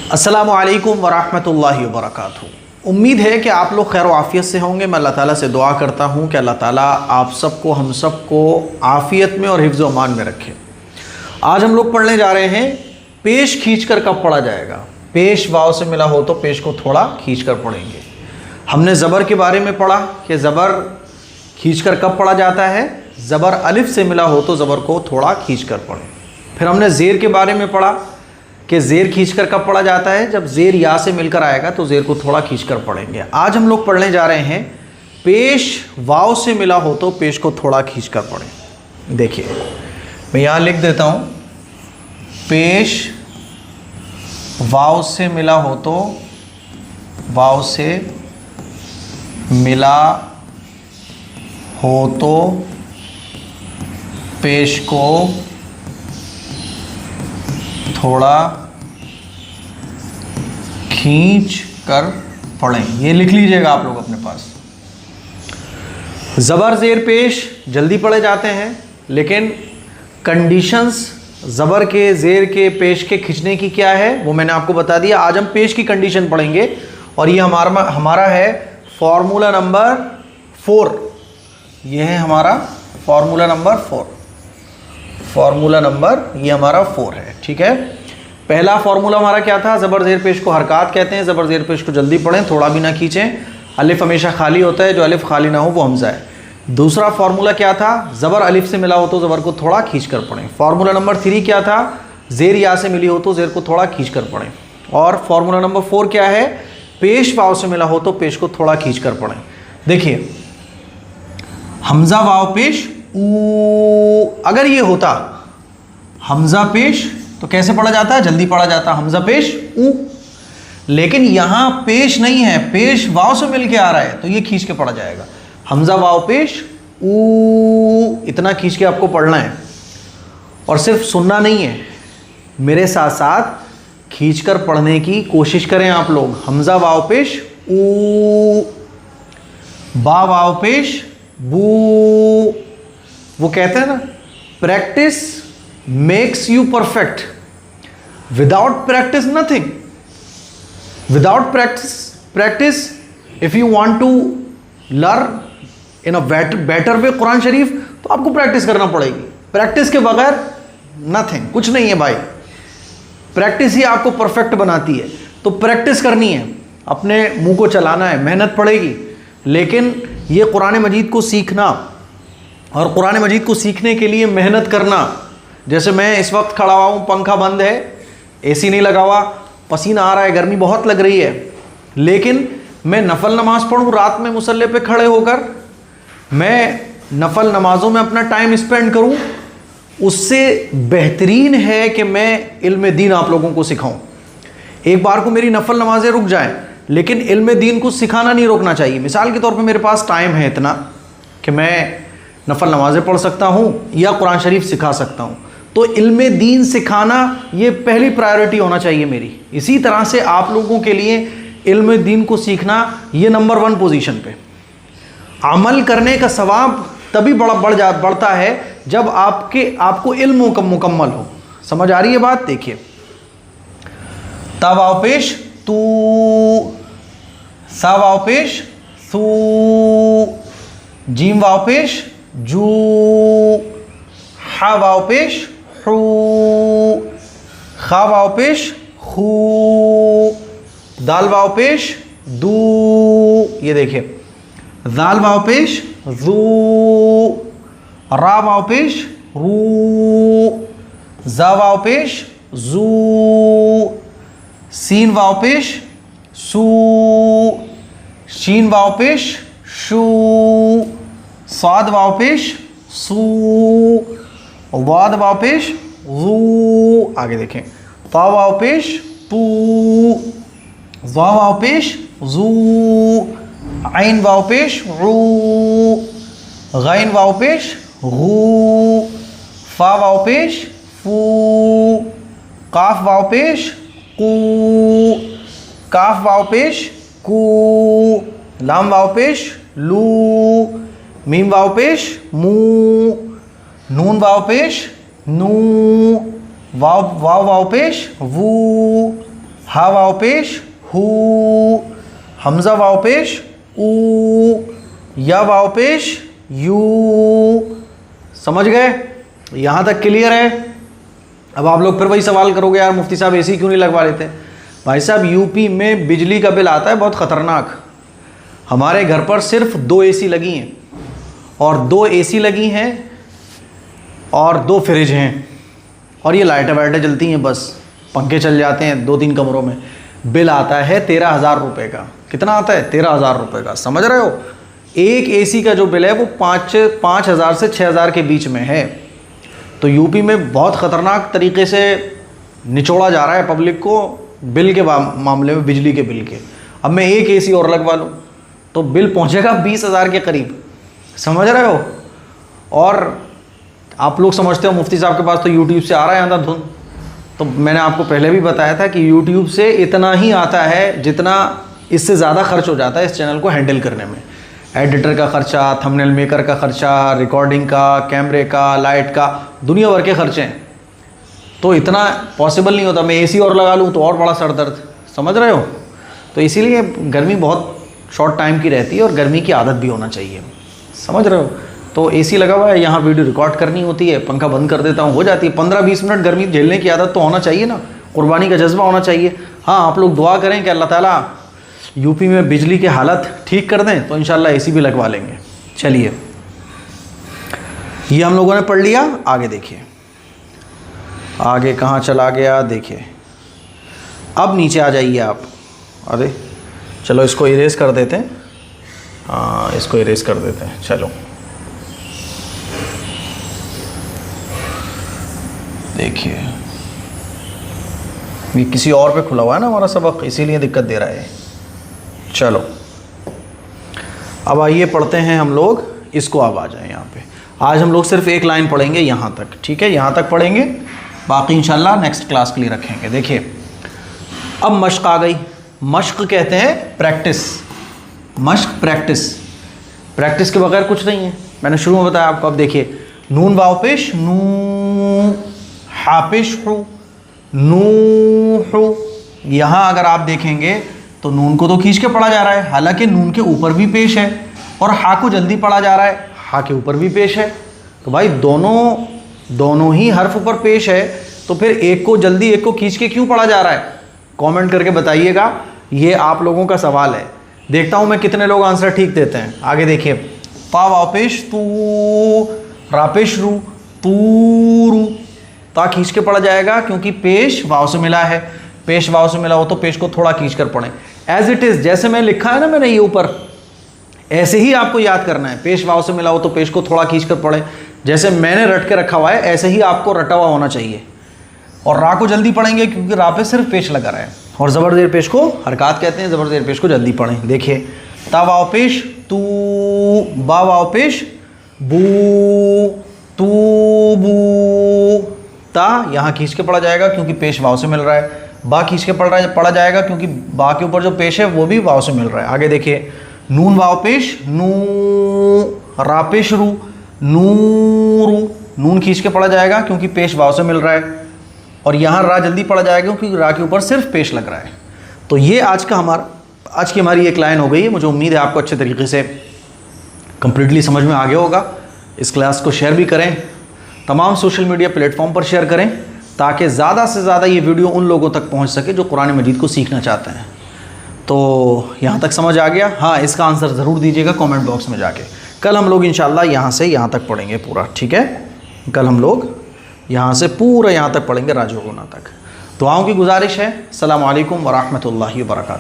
अस्सलामु अलैकुम वरहमतुल्लाहि वबरकातुहू। उम्मीद है कि आप लोग खैर आफ़ियत से होंगे। मैं अल्लाह ताला से दुआ करता हूँ कि अल्लाह ताला आप सबको हम सबको आफ़ियत में और हिफ्ज़ व अमान में रखे। आज हम लोग पढ़ने जा रहे हैं पेश खींचकर कब पढ़ा जाएगा। पेश वाव से मिला हो तो पेश को थोड़ा खींचकर पढ़ेंगे। हमने ज़बर के बारे में पढ़ा कि ज़बर खींचकर कब पढ़ा जाता है। ज़बर अलिफ से मिला हो तो ज़बर को थोड़ा खींचकर पढ़ें। फिर हमने ज़ेर के बारे में पढ़ा कि ज़ेर खींचकर कब पढ़ा जाता है, जब ज़ेर या से मिलकर आएगा तो ज़ेर को थोड़ा खींचकर पढ़ेंगे। आज हम लोग पढ़ने जा रहे हैं पेश वाव से मिला हो तो पेश को थोड़ा खींचकर पढ़ें। देखिए मैं यहाँ लिख देता हूँ, पेश वाव से मिला हो तो वाव से मिला हो तो पेश को थोड़ा खींच कर पढ़ें। ये लिख लीजिएगा आप लोग अपने पास। ज़बर ज़ेर पेश जल्दी पढ़े जाते हैं, लेकिन कंडीशंस ज़बर के ज़ेर के पेश के खींचने की क्या है वो मैंने आपको बता दिया। आज हम पेश की कंडीशन पढ़ेंगे और ये हमारा है फॉर्मूला नंबर 4। ये है हमारा फॉर्मूला नंबर 4। फॉर्मूला नंबर ये हमारा 4 है, ठीक है। पहला फॉर्मूला हमारा क्या था, ज़बर ज़ेर पेश को हरकत कहते हैं। ज़बर ज़ेर पेश को जल्दी पढ़ें, थोड़ा भी ना खींचें। अलिफ हमेशा खाली होता है, जो अलिफ खाली ना हो वो हमज़ा है। दूसरा फॉर्मूला क्या था, ज़बर अलिफ से मिला हो तो ज़बर को थोड़ा खींच कर पढ़ें। फॉर्मूला नंबर 3 क्या था, ज़ेर या से मिली हो तो ज़ेर को थोड़ा खींच कर पढ़ें। और फॉर्मूला नंबर 4 क्या है, पेश वाव से मिला हो तो पेश को थोड़ा खींच कर पढ़ें। देखिए हमज़ा वाव पेश ऊ, अगर ये होता हमज़ा पेश तो कैसे पढ़ा जाता है, जल्दी पढ़ा जाता हमज़ा पेश ऊ। लेकिन यहाँ पेश नहीं है, पेश वाव से मिल के आ रहा है तो ये खींच के पढ़ा जाएगा। हमज़ा वाव पेश ऊ, इतना खींच के आपको पढ़ना है। और सिर्फ सुनना नहीं है, मेरे साथ साथ खींचकर पढ़ने की कोशिश करें आप लोग। हमज़ा वाव पेश ऊ, बा वाव पेश बू। वो कहते हैं ना, practice makes you perfect, without practice nothing. Without practice if you want to learn in a better way Quran Sharif तो आपको प्रैक्टिस करना पड़ेगी। प्रैक्टिस के बगैर नथिंग, कुछ नहीं है भाई। प्रैक्टिस ही आपको परफेक्ट बनाती है। तो प्रैक्टिस करनी है, अपने मुंह को चलाना है, मेहनत पड़ेगी। लेकिन ये कुरान मजीद को सीखना और कुरान मजीद को सीखने के लिए मेहनत करना। जैसे मैं इस वक्त खड़ा हुआ हूँ, पंखा बंद है, एसी नहीं लगा हुआ, पसीना आ रहा है, गर्मी बहुत लग रही है, लेकिन मैं नफल नमाज पढ़ूँ रात में मुसल्ले पे खड़े होकर, मैं नफल नमाजों में अपना टाइम स्पेंड करूँ, उससे बेहतरीन है कि मैं इल्म दीन आप लोगों को सिखाऊं। एक बार को मेरी नफल नमाजें रुक जाएं, लेकिन इल्म दीन को सिखाना नहीं रोकना चाहिए। मिसाल के तौर पे मेरे पास टाइम है इतना कि मैं नफल नमाजें पढ़ सकता हूँ या कुरान शरीफ सिखा सकता हूँ, तो इल्म दीन सिखाना ये पहली प्रायोरिटी होना चाहिए मेरी। इसी तरह से आप लोगों के लिए इल्म दीन को सीखना ये नंबर 1 पोजीशन पे। अमल करने का सवाब तभी बढ़ता है जब आपको इल्म मुकम्मल हो। समझ आ रही है बात। देखिए ता वाव पेश तू, सा वाव पेश सू, जीम वाव पेश जू, हा वाव पेश हू, खा वाव पेश हू, दाल वाव पेश दू। ये देखिए दाल वाव पेश जू, रा वाव पेश रू, जा वाव पेश जू, सीन वाव पेश सू, शीन वाव पेश शू, साद वाव पेश सू, वाद वाव पेश जू। आगे देखें ता वाव पेश तू, ज़ा वाव पेश जू, आइन वाव पेश रू, गैन वाव पेश गू, फा वाव पेश फू, काफ वाव पेश कू, काफ वाव पेश कू, लाम वाव पेश लू, मीम वाव पेश मू, नून वाव पेश नू, वाव वाव पेश वू, हा वाव पेश हू, हमजा वाव पेश ऊ, या वाव पेश यू। समझ गए? यहाँ तक क्लियर है? अब आप लोग फिर वही सवाल करोगे, यार मुफ्ती साहब एसी क्यों नहीं लगवा लेते? भाई साहब यूपी में बिजली का बिल आता है बहुत ख़तरनाक। हमारे घर पर सिर्फ 2 एसी लगी हैं, और 2 एसी लगी हैं और 2 फ्रिज हैं, और ये लाइटें वाइटें जलती हैं, बस पंखे चल जाते हैं 2-3 कमरों में। बिल आता है 13,000 रुपये का। कितना आता है? 13,000 रुपये का। समझ रहे हो? एक एसी का जो बिल है वो 5,000 से 6,000 के बीच में है। तो यूपी में बहुत ख़तरनाक तरीके से निचोड़ा जा रहा है पब्लिक को बिल के मामले में, बिजली के बिल के। अब मैं एक एसी और लगवा लूँ तो बिल पहुँचेगा 20,000 के करीब। समझ रहे हो? और आप लोग समझते हो मुफ्ती साहब के पास तो यूट्यूब से आ रहा है अंधाधुंध। तो मैंने आपको पहले भी बताया था कि यूट्यूब से इतना ही आता है जितना इससे ज़्यादा खर्च हो जाता है इस चैनल को हैंडल करने में। एडिटर का ख़र्चा, थंबनेल मेकर का ख़र्चा, रिकॉर्डिंग का, कैमरे का, लाइट का, दुनिया भर के खर्चे हैं। तो इतना पॉसिबल नहीं होता मैं एसी और लगा लूँ तो और बड़ा सर दर्द। समझ रहे हो? तो इसीलिए गर्मी बहुत शॉर्ट टाइम की रहती है और गर्मी की आदत भी होना चाहिए। समझ रहे हो? तो एसी लगा हुआ है, यहाँ वीडियो रिकॉर्ड करनी होती है, पंखा बंद कर देता हूँ, हो जाती है। 15-20 मिनट गर्मी झेलने की आदत तो होना चाहिए ना, कुर्बानी का जज्बा होना चाहिए। हाँ, आप लोग दुआ करें कि अल्लाह ताला यूपी में बिजली की हालत ठीक कर दें तो इंशाल्लाह एसी भी लगवा लेंगे। चलिए, ये हम लोगों ने पढ़ लिया। आगे देखिए, आगे कहाँ चला गया देखिए। अब नीचे आ जाइए आप। अरे चलो इसको इरेज कर देते हैं। हाँ, इसको इरेज कर देते हैं। चलो देखिए, ये किसी और पे खुला हुआ है ना हमारा सबक, इसीलिए दिक्कत दे रहा है। चलो अब आइए पढ़ते हैं हम लोग इसको। अब आ जाए यहाँ पे। आज हम लोग सिर्फ एक लाइन पढ़ेंगे यहाँ तक, ठीक है? यहाँ तक पढ़ेंगे, बाकी इंशाल्लाह नेक्स्ट क्लास के लिए रखेंगे। देखिए, अब मश्क आ गई। मश्क कहते हैं प्रैक्टिस। मश्क प्रैक्टिस, प्रैक्टिस के बगैर कुछ नहीं है। मैंने शुरू में बताया आपको। अब देखिए, नून वाव पेश नू, हा पेश हु, नू हु। यहाँ अगर आप देखेंगे तो नून को तो खींच के पढ़ा जा रहा है, हालांकि नून के ऊपर भी पेश है, और हा को जल्दी पढ़ा जा रहा है, हा के ऊपर भी पेश है। तो भाई दोनों ही हर्फ ऊपर पेश है, तो फिर एक को जल्दी एक को खींच के क्यों पढ़ा जा रहा है? कमेंट करके बताइएगा। ये आप लोगों का सवाल है। देखता हूँ मैं कितने लोग आंसर ठीक देते हैं। आगे देखिए, पा वाव पेश तू, रा पेश रू, तूरू। ता खींच के पढ़ा जाएगा क्योंकि पेश वाव से मिला है। पेश वाव से मिला हो तो पेश को थोड़ा खींच कर पढ़ें। एज इट इज़, जैसे मैं लिखा है ना मैंने ये ऊपर, ऐसे ही आपको याद करना है। पेश वाव से मिला हो तो पेश को थोड़ा खींच कर पढ़ें। जैसे मैंने रट के रखा हुआ है ऐसे ही आपको रटा हुआ होना चाहिए। और रा को जल्दी पढ़ेंगे क्योंकि रा पे सिर्फ पेश लगा रहा है। और ज़बर ज़ेर पेश को हरकत कहते हैं, ज़बर ज़ेर पेश को जल्दी पढ़ें। देखिए, ता वाव पेश तू, बा वाव पेश बू, तू बू। ता यहाँ खींच के पढ़ा जाएगा क्योंकि पेश वाव से मिल रहा है। बा खींच के पढ़ा जाएगा क्योंकि बा के ऊपर जो पेश है वो भी वाव से मिल रहा है। आगे देखिए, नून वाव पेश नू, रा पेश रू, नूरू। नून खींच के पढ़ा जाएगा क्योंकि पेश वाव से मिल रहा है, और यहाँ रा जल्दी पढ़ा जाएगा क्योंकि रा के ऊपर सिर्फ पेश लग रहा है। तो ये आज की हमारी एक लाइन हो गई है। मुझे उम्मीद है आपको अच्छे तरीके से कंप्लीटली समझ में आ गया होगा। इस क्लास को शेयर भी करें, तमाम सोशल मीडिया प्लेटफॉर्म पर शेयर करें, ताकि ज़्यादा से ज़्यादा ये वीडियो उन लोगों तक पहुंच सके जो कुरान मजीद को सीखना चाहते हैं। तो यहाँ तक समझ आ गया? हाँ, इसका आंसर ज़रूर दीजिएगा कमेंट बॉक्स में जाके। कल हम लोग इंशाल्लाह यहाँ से यहाँ तक पढ़ेंगे पूरा, ठीक है? कल हम लोग यहाँ से पूरा यहाँ तक पढ़ेंगे, राजो गुना तक। दुआओं की गुजारिश है। अस्सलामु अलैकुम व रहमतुल्लाहि व बरकातहू।